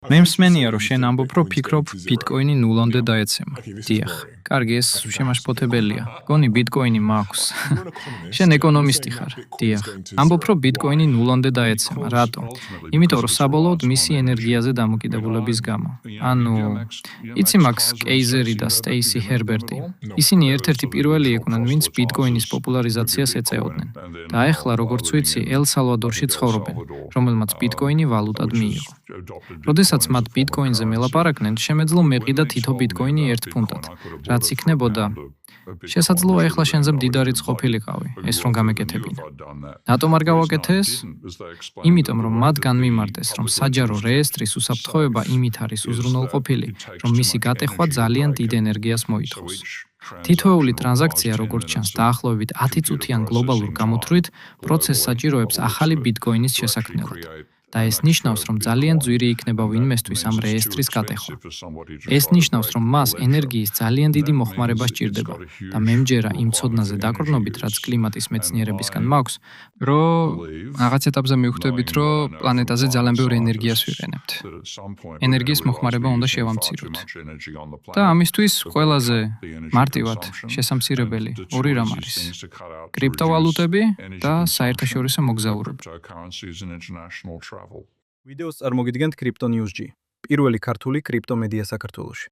მე მსმენია, რომ შენ ამბობ, რომ ფიქრობ, ბიტკოინი ნულამდე დაეცემა. დიახ, კარგი, ეს შემაშფოთებელია. გონი ბიტკოინი მაქვს. შენ ეკონომისტი ხარ. დიახ, ამბობ, რომ ბიტკოინი ნულამდე დაეცემა. რატო? იმიტომ, რომ საბოლოოდ მისი ენერგიაზე დამოკიდებულების გამო. ანუ, იცი მაქს კეიზერი და სტეისი ჰერბერტი. ისინი ერთ-ერთი პირველი იყვნენ, ვინც ბიტკოინის პოპულარიზაციას ეწეოდნენ. და ახლა, როგორც ვიცი, ელ-სალვადორში ცხოვრობენ, რომელმაც ბიტკოინი ვალუტად მიიღო. როდესაც მათ ბიტკოინზე მელაპარაკდნენ, შემეძლო მეყიდა თითო ბიტკოინი 1 ფუნტად, რაც იქნებოდა. შესაძლოა ახლა შენზე მდიდარიც ყოფილიყავი, ეს რომ გამეკეთებინა. რატომ არ გავაკეთე ეს? იმიტომ, რომ მათ განმიმარტეს, რომ საჯარო რეესტრის უსაფრთხოება იმით არის უზრუნველყოფილი, რომ მისი გატეხვა ძალიან დიდ ენერგიას მოითხოვს. თითოეული ტრანზაქცია, როგორც ჩანს, დაახლოებით 10 წუთიან გლობალურ გამოთვლით, პროცესს საჭიროებს ახალი ბიტკოინის შესაქმნელად. და ეს ნიშნავს, რომ ძალიან ძვირი იქნება ვინმესთვის ამ რეესტრის გატეხვა. ეს ნიშნავს, რომ მას ენერგიის ძალიან დიდი მოხმარება სჭირდება და მე მჯერა იმ ცოდნაზე დაკრნობით, რაც კლიმატის მეცნიერებისგან მაქვს, რომ რაღაც ეტაპზე მივხვდებით, რომ პლანეტაზე ძალიან ბევრ ენერგიას ვიყენებთ. ენერგიის მოხმარება უნდა შევამციროთ. და ამისთვის ყველაზე მარტივად შესამცირებელი ორი რამ არის: კრიპტოვალუტები და საერთაშორისო მოგზაურობა. ვიდეოს წარმოგიდგენთ Crypto News G, პირველი ქართული კრიპტომედია საქართველოში.